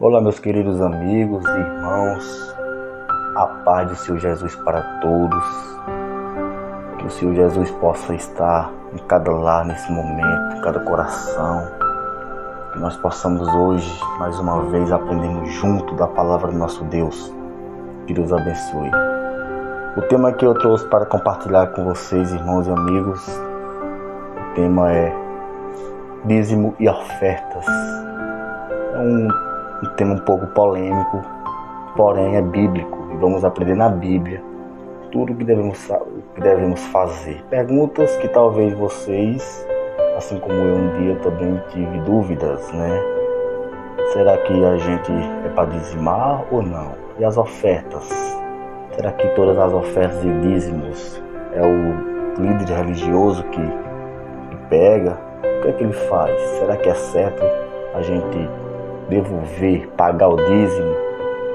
Olá, meus queridos amigos e irmãos, a paz do Senhor Jesus para todos, que o Senhor Jesus possa estar em cada lar nesse momento, em cada coração, que nós possamos hoje, mais uma vez, aprendermos junto da palavra do nosso Deus, que Deus abençoe. O tema que eu trouxe para compartilhar com vocês, irmãos e amigos, o tema é dízimo e ofertas. É um tema um pouco polêmico, porém é bíblico, e vamos aprender na Bíblia tudo o que devemos fazer. Perguntas que talvez vocês, assim como eu um dia também tive dúvidas, né? Será que a gente é para dizimar ou não? E as ofertas? Será que todas as ofertas e dízimos é o líder religioso que pega? O que é que ele faz? Será que é certo a gente devolver, pagar o dízimo?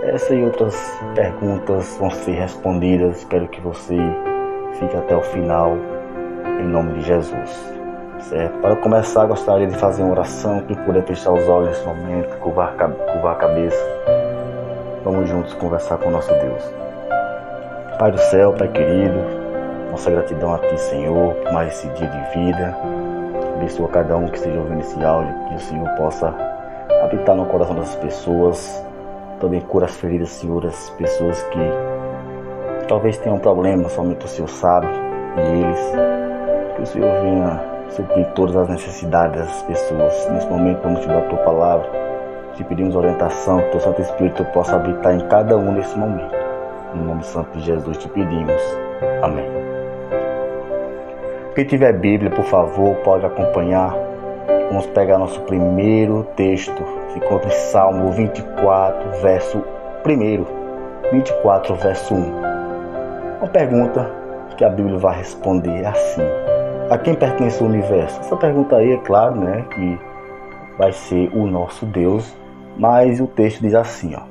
Essa e outras perguntas vão ser respondidas. Espero que você fique até o final, em nome de Jesus, certo? Para começar, gostaria de fazer uma oração. Quem puder fechar os olhos nesse momento, curvar a cabeça, vamos juntos conversar com o nosso Deus. Pai do céu, Pai querido, nossa gratidão a Ti, Senhor, por mais esse dia de vida. Abençoa cada um que esteja ouvindo esse áudio, que o Senhor possa habitar no coração dessas pessoas. Também cura as feridas, Senhor, as pessoas que talvez tenham problemas, somente o Senhor sabe, e eles. Que o Senhor venha suprir todas as necessidades dessas pessoas. Nesse momento, vamos te dar a Tua palavra. Te pedimos orientação, que o Teu Santo Espírito possa habitar em cada um nesse momento. No nome santo de Jesus te pedimos. Amém. Quem tiver Bíblia, por favor, pode acompanhar. Vamos pegar nosso primeiro texto. Se encontra em Salmo 24, verso 1. 24, verso 1. Uma pergunta que a Bíblia vai responder assim: a quem pertence o universo? Essa pergunta aí, é claro, né, que vai ser o nosso Deus. Mas o texto diz assim, ó.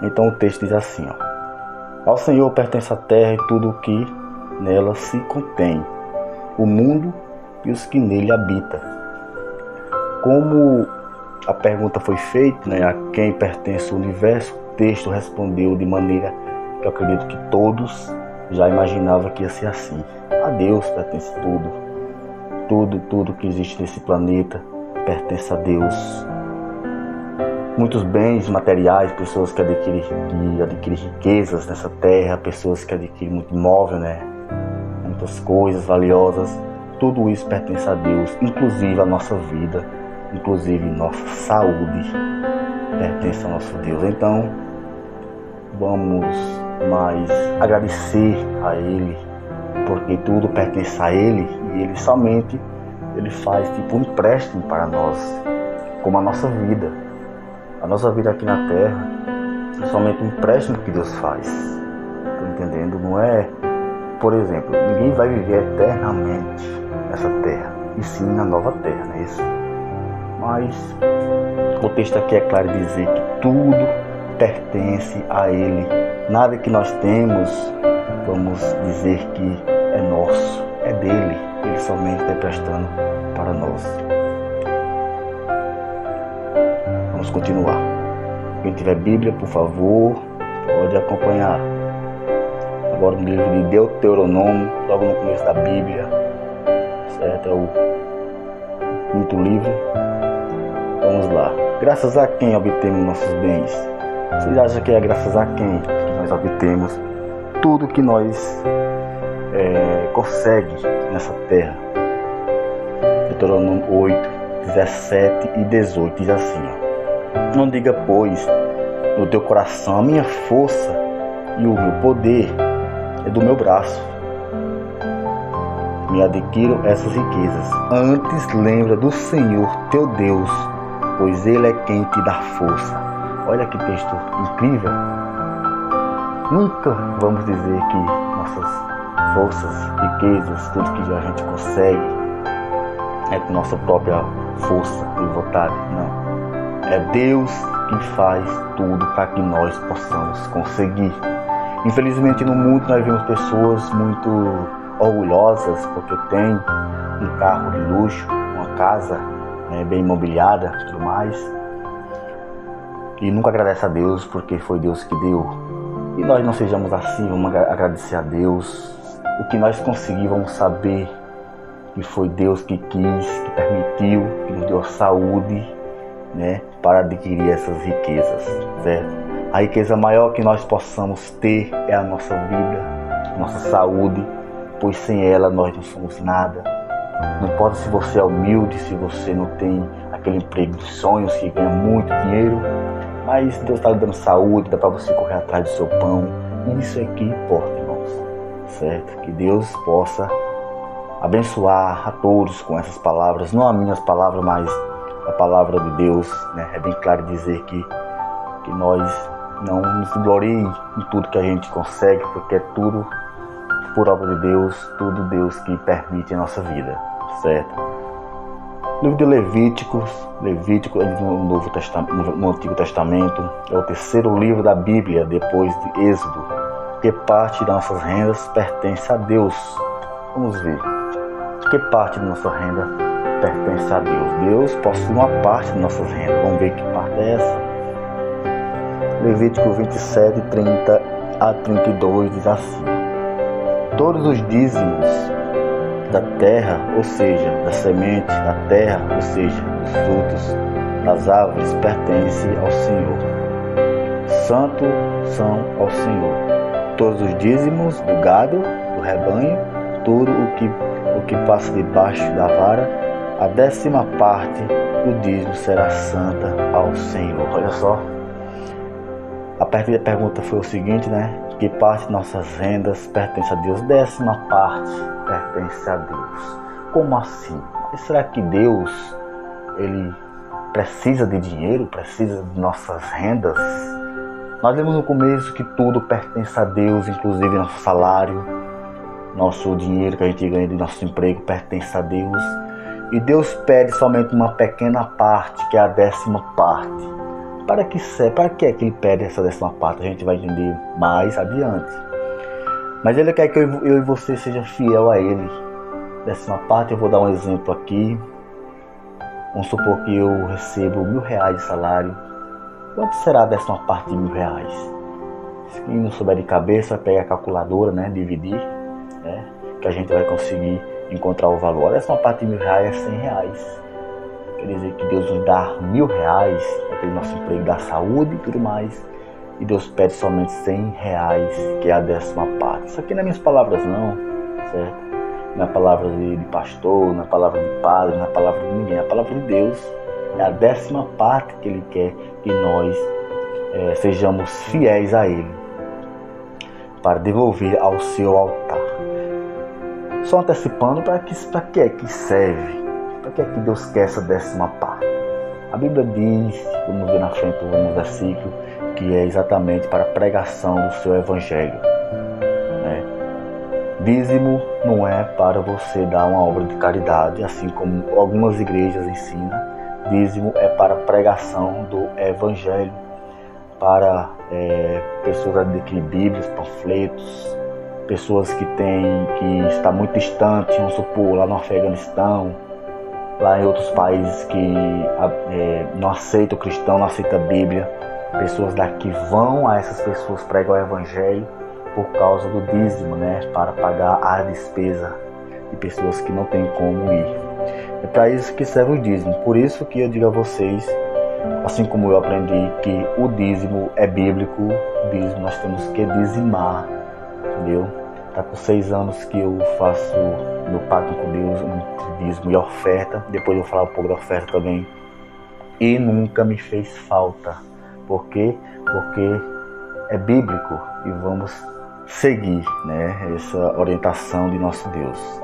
Então o texto diz assim, ó: ao Senhor pertence a terra e tudo o que nela se contém, o mundo e os que nele habitam. Como a pergunta foi feita, né, a quem pertence o universo, o texto respondeu de maneira que eu acredito que todos já imaginavam que ia ser assim. A Deus pertence tudo. Tudo que existe nesse planeta pertence a Deus. Muitos bens materiais, pessoas que adquirem riquezas nessa terra, pessoas que adquirem muito imóvel, né? Muitas coisas valiosas, tudo isso pertence a Deus, inclusive a nossa vida, inclusive nossa saúde, pertence ao nosso Deus. Então, vamos mais agradecer a Ele, porque tudo pertence a Ele, e Ele somente faz tipo um empréstimo para nós, como a nossa vida. A nossa vida aqui na terra é somente um empréstimo que Deus faz. Estou entendendo? Não é, por exemplo, ninguém vai viver eternamente nessa terra, e sim na nova terra, não é isso? Mas o texto aqui é claro dizer que tudo pertence a Ele. Nada que nós temos, vamos dizer que é nosso, é dele. Ele somente está emprestando para nós. Vamos continuar. Quem tiver Bíblia, por favor, pode acompanhar. Agora no livro de Deuteronômio, logo no começo da Bíblia, certo? É o quinto livro. Vamos lá. Graças a quem obtemos nossos bens? Vocês acham que é graças a quem que nós obtemos tudo que nós conseguimos nessa terra? Deuteronômio 8, 17 e 18 diz assim, ó: não diga, pois, no teu coração, a minha força e o meu poder é do meu braço, me adquiro essas riquezas. Antes lembra do Senhor teu Deus, pois Ele é quem te dá força. Olha que texto incrível. Nunca vamos dizer que nossas forças, riquezas, tudo que a gente consegue é com nossa própria força e vontade. Não. É Deus que faz tudo para que nós possamos conseguir. Infelizmente no mundo nós vemos pessoas muito orgulhosas porque tem um carro de luxo, uma casa bem imobiliada e tudo mais. e nunca agradece a Deus porque foi Deus que deu. E nós não sejamos assim, vamos agradecer a Deus. O que nós conseguimos, vamos saber que foi Deus que quis, que permitiu, que nos deu saúde, né, para adquirir essas riquezas, certo? A riqueza maior que nós possamos ter é a nossa vida, nossa saúde, pois sem ela nós não somos nada. Não importa se você é humilde, se você não tem aquele emprego dos sonhos que ganha muito dinheiro, mas Deus está lhe dando saúde, dá para você correr atrás do seu pão, e isso é que importa, irmãos, certo? Que Deus possa abençoar a todos com essas palavras, não as minhas palavras, mas a palavra de Deus, né? É bem claro dizer que nós não nos gloriem em tudo que a gente consegue, porque é tudo por obra de Deus, tudo Deus que permite a nossa vida, certo? Livro de Levítico no Antigo Testamento, é o terceiro livro da Bíblia, depois de Êxodo, que parte das nossas rendas pertence a Deus. Vamos ver. Que parte da nossa renda pertence a Deus? Deus possui uma parte de nossas rendas. Vamos ver que parte é essa. Levítico 27, 30 a 32 diz assim: todos os dízimos da terra, ou seja, da semente da terra, ou seja, dos frutos das árvores, pertencem ao Senhor. Santos são ao Senhor. Todos os dízimos do gado, do rebanho, tudo o que passa debaixo da vara, a 10ª parte do dízimo será santa ao Senhor. Olha só. A pergunta foi o seguinte, né? Que parte de nossas rendas pertence a Deus? 10ª parte pertence a Deus. Como assim? E será que Deus, ele precisa de dinheiro? Precisa de nossas rendas? Nós lemos no começo que tudo pertence a Deus, inclusive nosso salário, nosso dinheiro que a gente ganha do nosso emprego pertence a Deus. E Deus pede somente uma pequena parte, que é a 10ª parte. Para que é que Ele pede essa 10ª parte? A gente vai entender mais adiante. Mas Ele quer que eu e você seja fiel a Ele. 10ª parte, eu vou dar um exemplo aqui. Vamos supor que eu recebo R$1.000 de salário. Quanto será a 10ª parte de R$1.000? Se quem não souber de cabeça, pega a calculadora, né? Dividir, né? Que a gente vai conseguir encontrar o valor. A 10ª parte de R$1.000 é R$100. Quer dizer que Deus nos dá R$1.000, aquele nosso emprego, da saúde e tudo mais. E Deus pede somente R$100, que é a 10ª parte. Isso aqui não é minhas palavras não, certo? Não é palavra de pastor, não é palavra de padre, não é palavra de ninguém. É a palavra de Deus. É a 10ª parte que Ele quer que nós sejamos fiéis a Ele, para devolver ao seu altar. Só antecipando, para que é que serve? Para que é que Deus quer essa 10ª parte? A Bíblia diz, vamos ver na frente um versículo, que é exatamente para a pregação do seu evangelho. Né? Dízimo não é para você dar uma obra de caridade, assim como algumas igrejas ensinam. Dízimo é para a pregação do evangelho, para pessoas adquirir Bíblias, panfletos, pessoas que estão muito distantes, vamos supor, lá no Afeganistão, lá em outros países que não aceitam o cristão, não aceitam a Bíblia. Pessoas daqui vão a essas pessoas pregar o evangelho por causa do dízimo, né? Para pagar a despesa de pessoas que não têm como ir. É para isso que serve o dízimo. Por isso que eu digo a vocês, assim como eu aprendi que o dízimo é bíblico, o dízimo nós temos que dizimar, entendeu? Está com 6 anos que eu faço meu pacto com Deus, entre dízimo e oferta. Depois eu vou falar um pouco da oferta também. E nunca me fez falta. Por quê? Porque é bíblico e vamos seguir, né, essa orientação de nosso Deus.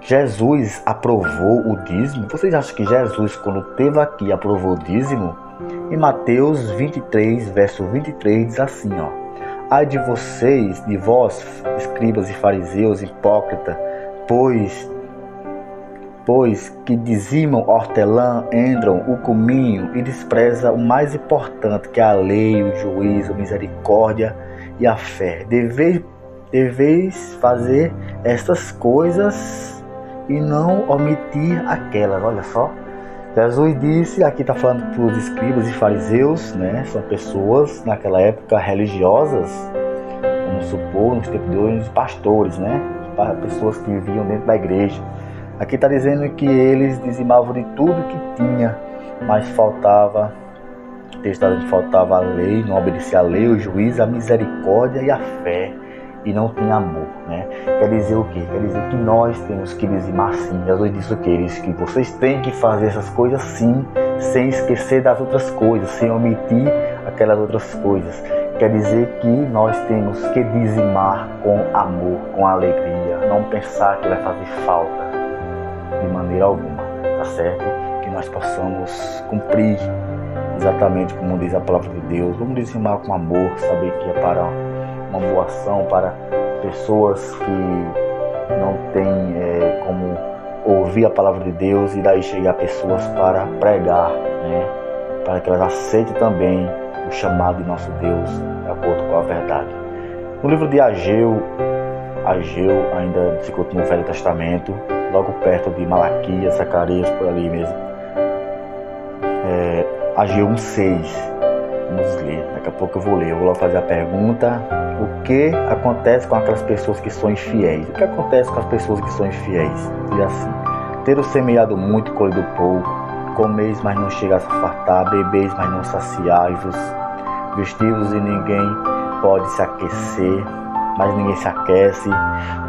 Jesus aprovou o dízimo? Vocês acham que Jesus, quando esteve aqui, aprovou o dízimo? Em Mateus 23, verso 23, diz assim, ó: ai de vocês, de vós, escribas e fariseus, hipócritas, pois que dizimam hortelã, entram o cominho e despreza o mais importante, que é a lei, o juízo, a misericórdia e a fé. Deveis fazer estas coisas e não omitir aquelas. Olha só, Jesus disse, aqui está falando para os escribas e fariseus, né? São pessoas naquela época religiosas, vamos supor, nos tempos de hoje, pastores, né? Pessoas que viviam dentro da igreja. Aqui está dizendo que eles dizimavam de tudo que tinha, mas faltava a lei, não obedecia a lei, o juízo, a misericórdia e a fé, e não tinha amor, né? Quer dizer o quê? Quer dizer que nós temos que dizimar sim. Jesus disse o quê? Ele disse que vocês têm que fazer essas coisas sim, sem esquecer das outras coisas, sem omitir aquelas outras coisas. Quer dizer que nós temos que dizimar com amor, com alegria, não pensar que vai fazer falta de maneira alguma, tá certo? Que nós possamos cumprir exatamente como diz a palavra de Deus. Vamos dizimar com amor, saber que é para uma boa ação, para pessoas que não têm como ouvir a palavra de Deus, e daí chegar pessoas para pregar, né? Para que elas aceitem também o chamado de nosso Deus, de acordo com a verdade. No livro de Ageu ainda se encontra no Velho Testamento, logo perto de Malaquias, Zacarias, por ali mesmo. Ageu 1:6. Vamos ler, daqui a pouco eu vou ler. Eu vou lá fazer a pergunta: o que acontece com aquelas pessoas que são infiéis? O que acontece com as pessoas que são infiéis? E assim: ter semeado muito, colhido pouco, comeis, mas não chegasse a fartar, bebeis, mas não saciai-vos, vestivos e ninguém pode se aquecer, mas ninguém se aquece.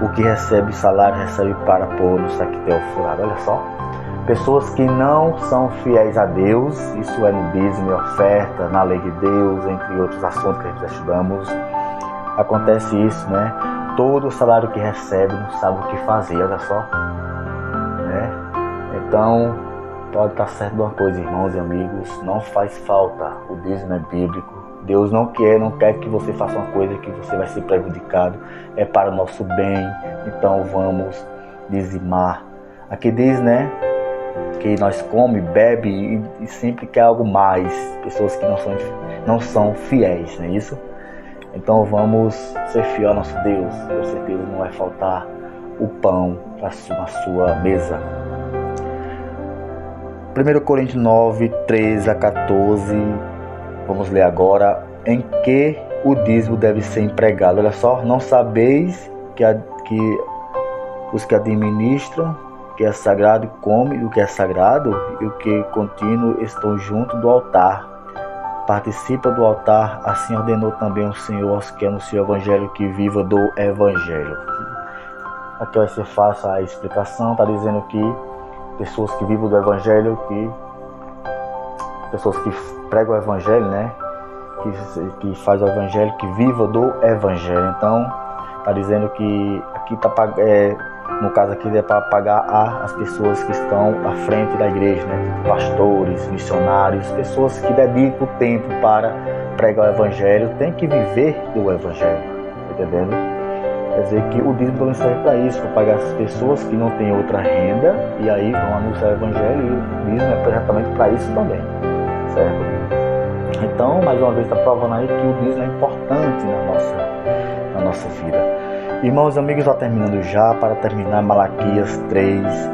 O que recebe o salário recebe para pôr no saquetel furado. Olha só, pessoas que não são fiéis a Deus, isso é no dízimo e oferta, na lei de Deus, entre outros assuntos que a gente já estudamos. Acontece isso, né? Todo o salário que recebe não sabe o que fazer, olha só, né? Então, pode estar certo de uma coisa, irmãos e amigos, não faz falta, o dízimo é bíblico. Deus não quer que você faça uma coisa que você vai ser prejudicado, é para o nosso bem. Então vamos dizimar. Aqui diz, né, que nós come, bebe e sempre quer algo mais. Pessoas que não são fiéis, não é isso? Então vamos ser fiel ao nosso Deus. Com certeza não vai faltar o pão na sua mesa. 1 Coríntios 9, 13 a 14. Vamos ler agora. Em que o dízimo deve ser empregado? Olha só, não sabeis que os que administram, que é sagrado, come o que é sagrado, e o que contínuo estão junto do altar. Participa do altar, assim ordenou também o Senhor aos que anunciam o Evangelho, que viva do Evangelho. Aqui vai ser fácil a explicação, está dizendo que pessoas que vivem do Evangelho, pessoas que pregam o Evangelho, né? Que faz o Evangelho, que viva do Evangelho. Então, está dizendo que aqui no caso aqui é para pagar as pessoas que estão à frente da igreja, né? Pastores, missionários, pessoas que dedicam o tempo para pregar o Evangelho, tem que viver do Evangelho, entendendo? Quer dizer que o dízimo também serve para isso, para pagar as pessoas que não têm outra renda, e aí vão anunciar o Evangelho, e o dízimo é exatamente para isso também, certo? Então, mais uma vez, está provando aí que o dízimo é importante na nossa vida. Irmãos e amigos, já terminando já, para terminar, Malaquias 3,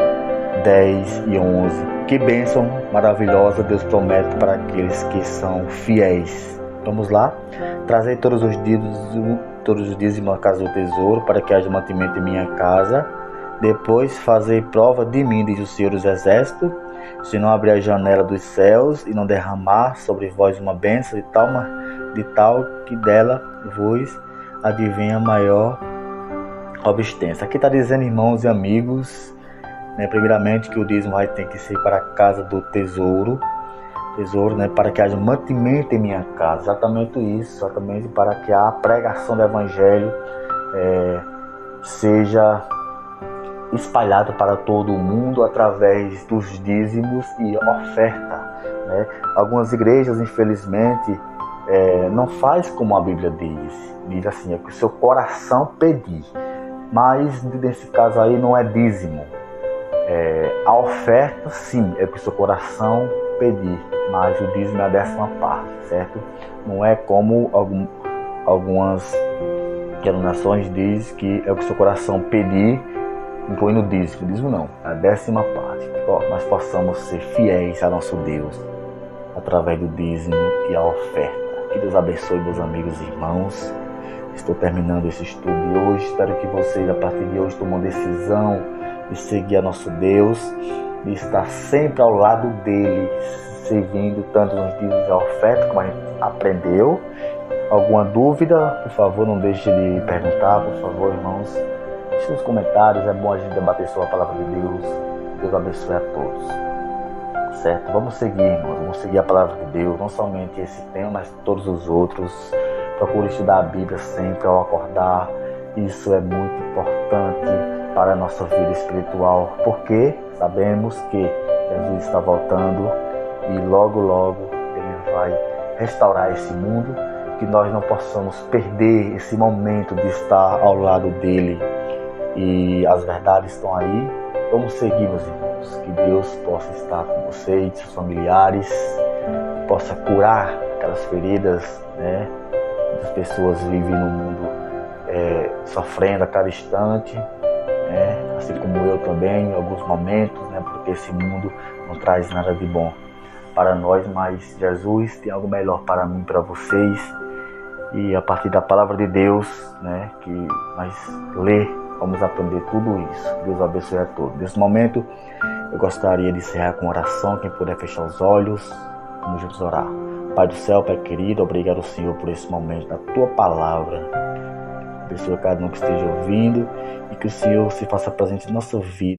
10 e 11. Que bênção maravilhosa Deus promete para aqueles que são fiéis. Vamos lá? Trazei todos os dízimos à casa do tesouro, para que haja mantimento em minha casa. Depois fazei prova de mim, diz o Senhor dos Exércitos, se não abrir a janela dos céus e não derramar sobre vós uma bênção de tal que dela vos advenha maior obstância. Aqui está dizendo, irmãos e amigos, né, primeiramente que o dízimo vai ter que ser para a casa do tesouro, né, para que haja mantimento em minha casa. Exatamente isso, exatamente para que a pregação do Evangelho seja espalhado para todo o mundo através dos dízimos e oferta, né? Algumas igrejas, infelizmente, não faz como a Bíblia diz assim, é que o seu coração pedir, mas nesse caso aí não é dízimo, a oferta sim, é que o seu coração pedir, mas o dízimo é a 10ª parte, certo? Não é como algumas denominações diz que é o que o seu coração pedir, incluindo o dízimo não, a 10ª parte, que nós possamos ser fiéis ao nosso Deus através do dízimo e a oferta. Que Deus abençoe, meus amigos e irmãos. Estou terminando esse estudo de hoje. Espero que vocês, a partir de hoje, tomem decisão de seguir a nosso Deus, de estar sempre ao lado dele, servindo tanto nos dízimos e a oferta, como a gente aprendeu. Alguma dúvida, por favor, não deixe de perguntar, por favor, irmãos. Deixe nos comentários, é bom a gente debater sobre a palavra de Deus. Deus abençoe a todos. Certo? Vamos seguir, irmãos. Vamos seguir a palavra de Deus, não somente esse tema, mas todos os outros. Procure estudar a Bíblia sempre ao acordar. Isso é muito importante para a nossa vida espiritual, porque sabemos que Jesus está voltando e logo, logo Ele vai restaurar esse mundo, que nós não possamos perder esse momento de estar ao lado dele. E as verdades estão aí. Vamos seguir, meus irmãos. Que Deus possa estar com vocês, seus familiares, possa curar aquelas feridas, né? As pessoas vivem no mundo sofrendo a cada instante, né? Assim como eu também, em alguns momentos, né? Porque esse mundo não traz nada de bom para nós, mas Jesus tem algo melhor para mim, para vocês. E a partir da palavra de Deus, né? Que nós vamos aprender tudo isso. Deus abençoe a todos. Nesse momento, eu gostaria de encerrar com oração. Quem puder fechar os olhos, vamos juntos orar. Pai do céu, Pai querido, obrigado, Senhor, por esse momento da Tua palavra. Abençoe cada um que esteja ouvindo e que o Senhor se faça presente em nossa vida.